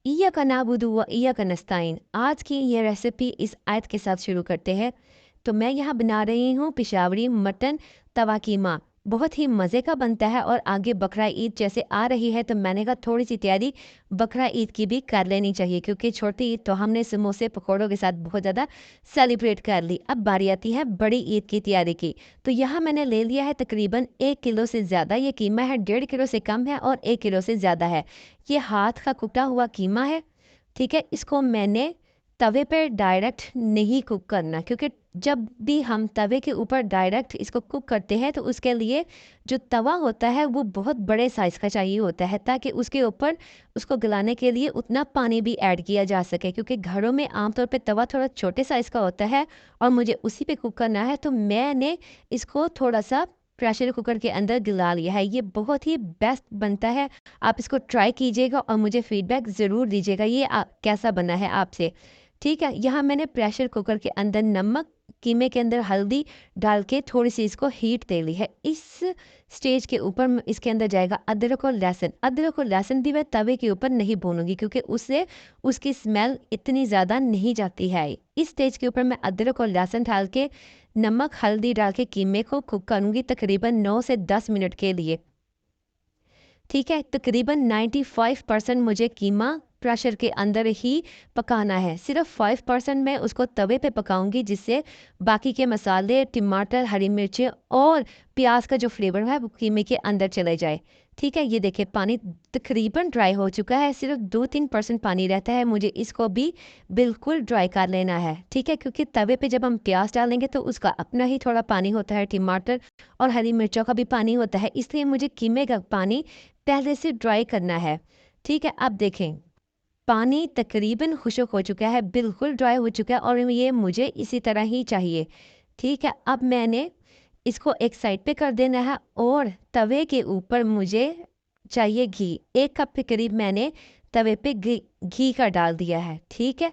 इय्याका नाबुदु व इय्याका नस्ताईन। आज की ये रेसिपी इस आयत के साथ शुरू करते हैं। तो मैं यहाँ बना रही हूँ पेशावरी मटन तवा कीमा। बहुत ही मज़े का बनता है और आगे बकरा ईद जैसे आ रही है तो मैंने कहा थोड़ी सी तैयारी बकरा ईद की भी कर लेनी चाहिए, क्योंकि छोटी ईद तो हमने समोसे पकौड़ों के साथ बहुत ज़्यादा सेलिब्रेट कर ली। अब बारी आती है बड़ी ईद की तैयारी की। तो यहाँ मैंने ले लिया है तकरीबन 1 किलो से ज़्यादा ये कीमा है, 1.5 किलो से कम है और 1 किलो से ज़्यादा है। ये हाथ का कुटा हुआ कीमा है। ठीक है, इसको मैंने तवे पर डायरेक्ट नहीं कुक करना, क्योंकि जब भी हम तवे के ऊपर डायरेक्ट इसको कुक करते हैं तो उसके लिए जो तवा होता है वो बहुत बड़े साइज़ का चाहिए होता है, ताकि उसके ऊपर उसको गलाने के लिए उतना पानी भी ऐड किया जा सके, क्योंकि घरों में आमतौर पे तवा थोड़ा छोटे साइज़ का होता है और मुझे उसी पे कुक करना है। तो मैंने इसको थोड़ा सा प्रेशर कुकर के अंदर गला लिया है। ये बहुत ही बेस्ट बनता है। आप इसको ट्राई कीजिएगा और मुझे फीडबैक ज़रूर दीजिएगा ये कैसा बना है आपसे। ठीक है, यहाँ मैंने प्रेशर कुकर के अंदर नमक, कीमे के अंदर हल्दी डाल के थोड़ी सी इसको हीट दे ली है। इस स्टेज के ऊपर इसके अंदर जाएगा अदरक और लहसुन। अदरक और लहसुन भी मैं तवे के ऊपर नहीं भूनूंगी, क्योंकि उससे उसकी स्मेल इतनी ज़्यादा नहीं जाती है। इस स्टेज के ऊपर मैं अदरक और लहसुन डाल के नमक हल्दी डाल के कीमे को कुक करूँगी तकरीबन 9 से 10 मिनट के लिए। ठीक है, तकरीबन 95% मुझे कीमा प्रेशर के अंदर ही पकाना है। सिर्फ 5% मैं उसको तवे पे पकाऊंगी, जिससे बाकी के मसाले, टमाटर, हरी मिर्चें और प्याज का जो फ्लेवर है वो कीमे के अंदर चले जाए। ठीक है, ये देखिए पानी तकरीबन ड्राई हो चुका है, सिर्फ 2-3% पानी रहता है। मुझे इसको भी बिल्कुल ड्राई कर लेना है। ठीक है, क्योंकि तवे पे जब हम प्याज डालेंगे तो उसका अपना ही थोड़ा पानी होता है, टमाटर और हरी मिर्चों का भी पानी होता है, इसलिए मुझे कीमे का पानी पहले से ड्राई करना है। ठीक है, अब देखें पानी तकरीबन खुश्क हो चुका है, बिल्कुल ड्राई हो चुका है और ये मुझे इसी तरह ही चाहिए। ठीक है, अब मैंने इसको एक साइड पे कर देना है और तवे के ऊपर मुझे चाहिए घी। 1 कप के करीब मैंने तवे पे घी का डाल दिया है। ठीक है,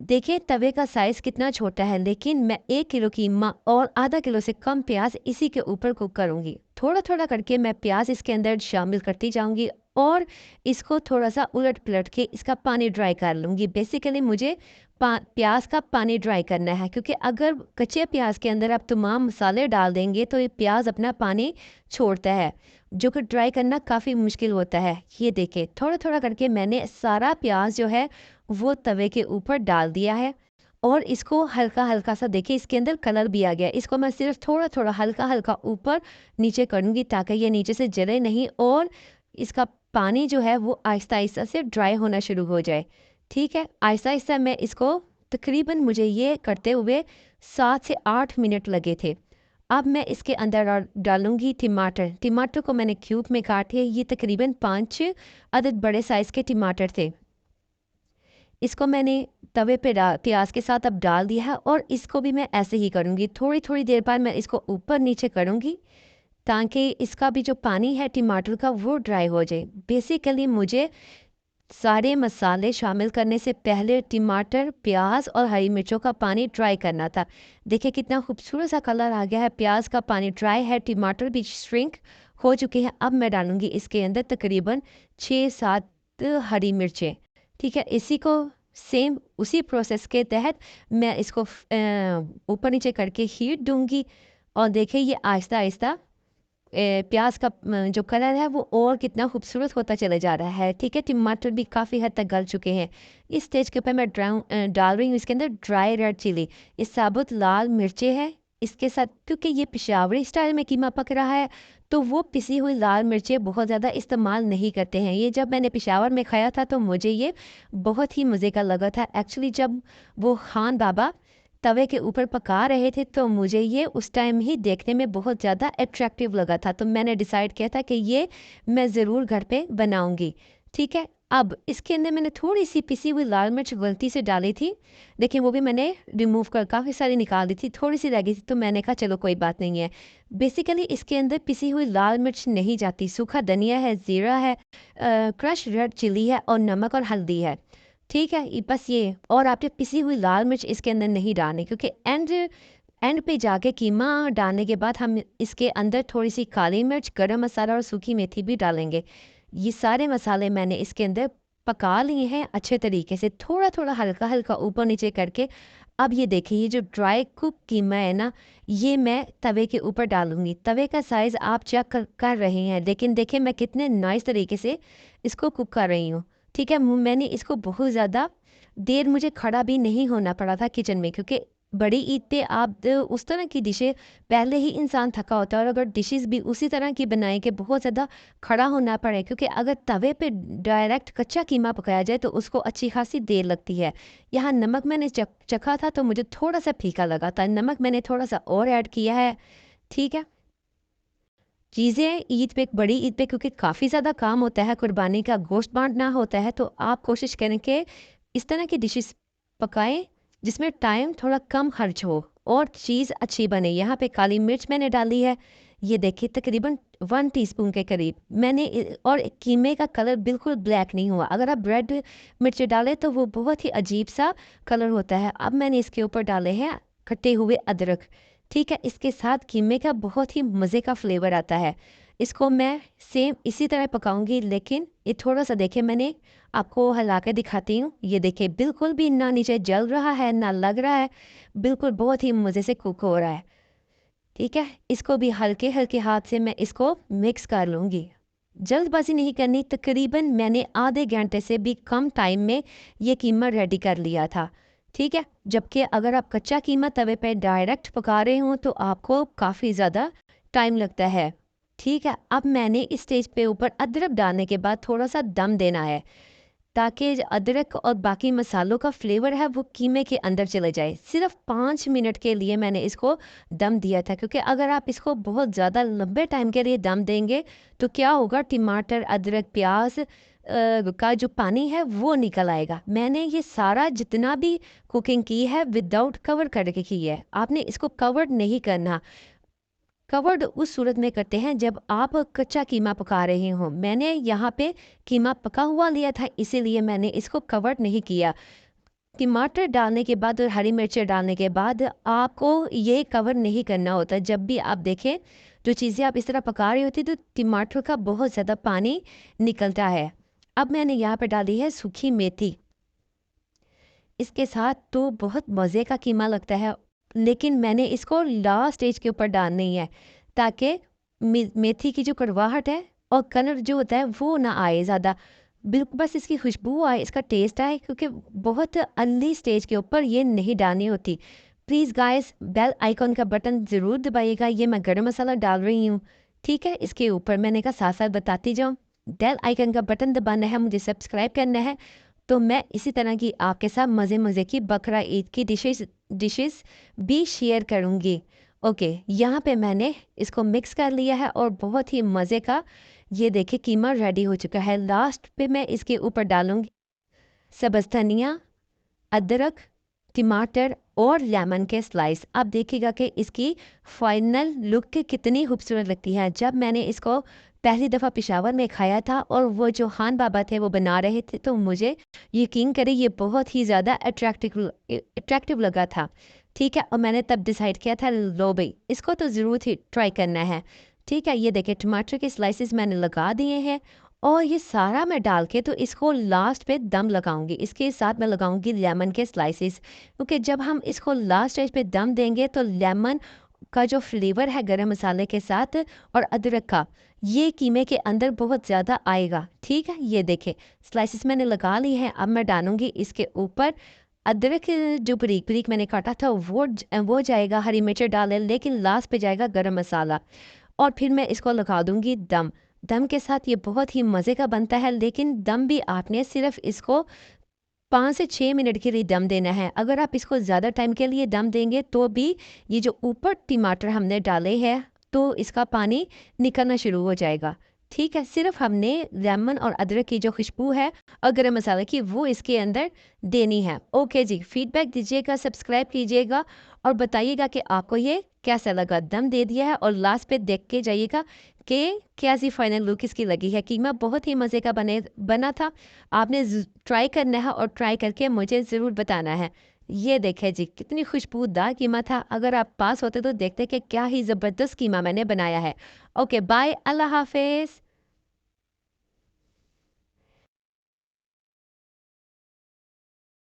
देखिए तवे का साइज़ कितना छोटा है, लेकिन मैं 1 किलो कीमा और आधा किलो से कम प्याज इसी के ऊपर कुक करूँगी। थोड़ा थोड़ा करके मैं प्याज इसके अंदर शामिल करती जाऊँगी और इसको थोड़ा सा उलट पलट के इसका पानी ड्राई कर लूँगी। बेसिकली मुझे प्याज का पानी ड्राई करना है, क्योंकि अगर कच्चे प्याज के अंदर आप तमाम मसाले डाल देंगे तो ये प्याज अपना पानी छोड़ता है, जो कि ड्राई करना काफ़ी मुश्किल होता है। ये देखिए थोड़ा थोड़ा करके मैंने सारा प्याज जो है वो तवे के ऊपर डाल दिया है और इसको हल्का हल्का सा, देखिए इसके अंदर कलर भी आ गया। इसको मैं सिर्फ थोड़ा थोड़ा हल्का हल्का ऊपर नीचे करूँगी, ताकि ये नीचे से जले नहीं और इसका पानी जो है वो आहिस्ता आहिस्ता से ड्राई होना शुरू हो जाए। ठीक है, आहिस्ता आहिस्ता मैं इसको तकरीबन मुझे ये करते हुए 7 से 8 मिनट लगे थे। अब मैं इसके अंदर डालूंगी टमाटर। टमाटर को मैंने क्यूब में काटे, ये तकरीबन 5 अदद बड़े साइज़ के टमाटर थे। इसको मैंने तवे पे प्याज के साथ अब डाल दिया है और इसको भी मैं ऐसे ही करूँगी। थोड़ी थोड़ी देर बाद मैं इसको ऊपर नीचे करूँगी, ताकि इसका भी जो पानी है टमाटर का वो ड्राई हो जाए। बेसिकली मुझे सारे मसाले शामिल करने से पहले टमाटर, प्याज और हरी मिर्चों का पानी ड्राई करना था। देखिए कितना खूबसूरत सा कलर आ गया है, प्याज का पानी ड्राई है, टमाटर भी श्रिंक हो चुके हैं। अब मैं डालूंगी इसके अंदर तकरीबन 6-7 हरी मिर्चें। ठीक है, इसी को सेम उसी प्रोसेस के तहत मैं इसको ऊपर नीचे करके हीट दूंगी और देखिए ये आहिस्ता आहिस्ता प्याज का जो कलर है वो और कितना खूबसूरत होता चले जा रहा है। ठीक है, टमाटर भी काफ़ी हद तक गल चुके हैं। इस स्टेज के ऊपर मैं डाल रही हूँ इसके अंदर ड्राई रेड चिली। ये साबुत लाल मिर्चें हैं इसके साथ, क्योंकि ये पेशावरी स्टाइल में कीमा पक रहा है तो वो पिसी हुई लाल मिर्चें बहुत ज़्यादा इस्तेमाल नहीं करते हैं। ये जब मैंने पेशावर में खाया था तो मुझे ये बहुत ही मज़े का लगा था। एक्चुअली जब वो खान बाबा तवे के ऊपर पका रहे थे तो मुझे ये उस टाइम ही देखने में बहुत ज़्यादा अट्रैक्टिव लगा था, तो मैंने डिसाइड किया था कि ये मैं ज़रूर घर पे बनाऊंगी। ठीक है, अब इसके अंदर मैंने थोड़ी सी पिसी हुई लाल मिर्च गलती से डाली थी, लेकिन वो भी मैंने रिमूव कर काफ़ी सारी निकाल दी थी, थोड़ी सी रह गई थी तो मैंने कहा चलो कोई बात नहीं है। बेसिकली इसके अंदर पिसी हुई लाल मिर्च नहीं जाती, सूखा धनिया है, ज़ीरा है, क्रश रेड चिली है और नमक और हल्दी है। ठीक है, बस ये, और आपने पिसी हुई लाल मिर्च इसके अंदर नहीं डालनी, क्योंकि एंड पे जाके कीमा डालने के बाद हम इसके अंदर थोड़ी सी काली मिर्च, गरम मसाला और सूखी मेथी भी डालेंगे। ये सारे मसाले मैंने इसके अंदर पका लिए हैं अच्छे तरीके से, थोड़ा-थोड़ा हल्का-हल्का ऊपर नीचे करके। अब ये देखिए ये जो ड्राई कुक कीमा है ना, ये मैं तवे के ऊपर डालूँगी। तवे का साइज़ आप चेक कर रहे हैं, लेकिन देखिए मैं कितने नाइस तरीके से इसको कुक कर रही हूँ। ठीक है? मैंने इसको बहुत ज़्यादा देर मुझे खड़ा भी नहीं होना पड़ा था किचन में, क्योंकि बड़ी ईद पे आप उस तरह की डिशें पहले ही इंसान थका होता है, और अगर डिशेज़ भी उसी तरह की बनाएँ कि बहुत ज़्यादा खड़ा होना पड़े, क्योंकि अगर तवे पे डायरेक्ट कच्चा कीमा पकाया जाए तो उसको अच्छी खासी देर लगती है। यहाँ नमक मैंने चखा था तो मुझे थोड़ा-सा फीका लगा था, नमक मैंने थोड़ा-सा और ऐड किया है, ठीक है? चीज़ें ईद पे, बड़ी ईद पे क्योंकि काफ़ी ज़्यादा काम होता है, कुर्बानी का गोश्त बाँटना होता है, तो आप कोशिश करें कि इस तरह की डिशेज़ पकाएँ जिसमें टाइम थोड़ा कम खर्च हो और चीज़ अच्छी बने। यहाँ पे काली मिर्च मैंने डाली है, ये देखिए तकरीबन 1 टीस्पून के करीब। और कीमे का कलर बिल्कुल ब्लैक नहीं हुआ। अगर आप रेड मिर्च डालें तो वो बहुत ही अजीब-सा कलर होता है। अब मैंने इसके ऊपर डाले हैं कटे हुए अदरक। ठीक है, इसके साथ कीमे का बहुत ही मज़े का फ्लेवर आता है। इसको मैं सेम इसी तरह पकाऊँगी, लेकिन ये थोड़ा-सा देखिए मैंने आपको हिला के दिखाती हूँ। ये देखिए बिल्कुल भी ना नीचे जल रहा है, ना लग रहा है, बिल्कुल बहुत ही मज़े से कुक हो रहा है। ठीक है, इसको भी हल्के-हल्के हाथ से मैं इसको मिक्स कर लूँगी। जल्दबाज़ी नहीं करनी, तकरीबन मैंने आधे घंटे से भी कम टाइम में ये कीमा रेडी कर लिया था। ठीक है? जबकि अगर आप कच्चा कीमा तवे पे डायरेक्ट पका रहे हों तो आपको काफ़ी ज़्यादा टाइम लगता है। ठीक है? अब मैंने इस स्टेज पे ऊपर अदरक डालने के बाद थोड़ा-सा दम देना है, ताकि जो अदरक और बाकी मसालों का फ्लेवर है वो कीमे के अंदर चले जाए। सिर्फ़ 5 मिनट के लिए मैंने इसको दम दिया था, क्योंकि अगर आप इसको बहुत ज़्यादा लंबे टाइम के लिए दम देंगे तो क्या होगा, टमाटर, अदरक, प्याज़ का जो पानी है वो निकल आएगा। मैंने ये सारा जितना भी कुकिंग की है विदाउट कवर करके की है। आपने इसको कवर्ड नहीं करना। कवर्ड उस सूरत में करते हैं जब आप कच्चा कीमा पका रहे हों। मैंने यहाँ पे कीमा पका हुआ लिया था, इसीलिए मैंने इसको कवर्ड नहीं किया। टमाटर डालने के बाद और हरी मिर्चें डालने के बाद आपको ये कवर नहीं करना होता। जब भी आप देखें जो चीज़ें आप इस तरह पका रही होती तो टमाटर का बहुत ज़्यादा पानी निकलता है। अब मैंने यहाँ पे डाली है सूखी मेथी। इसके साथ तो बहुत मज़े का कीमा लगता है, लेकिन मैंने इसको लास्ट स्टेज के ऊपर डालनी है, ताकि मेथी की जो कड़वाहट है और कलर जो होता है वो ना आए ज़्यादा, बिल्कुल बस इसकी खुशबू आए, इसका टेस्ट आए, क्योंकि बहुत अर्ली स्टेज के ऊपर ये नहीं डालनी होती। प्लीज़ गाइस, बेल आइकॉन का बटन ज़रूर दबाइएगा। ये मैं गरम मसाला डाल रही हूँ, ठीक है? इसके ऊपर मैंने कहा साथ साथ बताती जाऊँ। बेल आइकन का बटन दबाना है, मुझे सब्सक्राइब करना है, तो मैं इसी तरह की आपके साथ मज़े-मज़े की बकरा ईद की डिशेज़ भी शेयर करूँगी। ओके, यहाँ पे मैंने इसको मिक्स कर लिया है और बहुत ही मज़े का ये देखिए कीमा रेडी हो चुका है। लास्ट पे मैं इसके ऊपर डालूँगी सब्ज़ धनिया, अदरक, टमाटर और लेमन के स्लाइस। आप देखिएगा कि इसकी फाइनल लुक कितनी खूबसूरत लगती है। जब मैंने इसको पहली दफ़ा पेशावर में खाया था और वो जो खान बाबा थे वो बना रहे थे, तो मुझे यकीन करें ये बहुत ही ज़्यादा अट्रैक्टिव लगा था। ठीक है? और मैंने तब डिसाइड किया था लो भई इसको तो ज़रूर ही ट्राई करना है। ठीक है? ये देखिए टमाटर के स्लाइसेस मैंने लगा दिए हैं और ये सारा मैं डाल के तो इसको लास्ट पे दम लगाऊंगी। इसके साथ मैं लगाऊंगी लेमन के स्लाइसेस, क्योंकि जब हम इसको लास्ट स्टेज पे दम देंगे तो लेमन का जो फ्लेवर है गरम मसाले के साथ और अदरक का, ये कीमे के अंदर बहुत ज़्यादा आएगा। ठीक है, ये देखें स्लाइसेस मैंने लगा ली हैं। अब मैं डालूंगी इसके ऊपर अदरक, जो बारीक बारीक मैंने काटा था वो जाएगा, हरी मिर्च डालें, लेकिन लास्ट पे जाएगा गरम मसाला। और फिर मैं इसको लगा दूंगी दम। दम के साथ ये बहुत ही मज़े का बनता है, लेकिन दम भी आपने सिर्फ इसको 5 से 6 मिनट के लिए दम देना है। अगर आप इसको ज़्यादा टाइम के लिए दम देंगे तो भी ये जो ऊपर टमाटर हमने डाले हैं तो इसका पानी निकलना शुरू हो जाएगा। ठीक है, सिर्फ हमने लेमन और अदरक की जो खुशबू है और गरम मसाले की वो इसके अंदर देनी है। ओके जी, फीडबैक दीजिएगा, सब्सक्राइब कीजिएगा और बताइएगा कि आपको ये कैसा लगा। दम दे दिया है और लास्ट पे देख के जाइएगा कि कैसी फाइनल लुक इसकी लगी है। कीमा बहुत ही मज़े का बना था। आपने ट्राई करना है और ट्राई करके मुझे ज़रूर बताना है। ये देखें जी कितनी खुशबूदार कीमा था। अगर आप पास होते तो देखते कि क्या ही ज़बरदस्त कीमा मैंने बनाया है। ओके बाय, अल्लाह हाफिज़।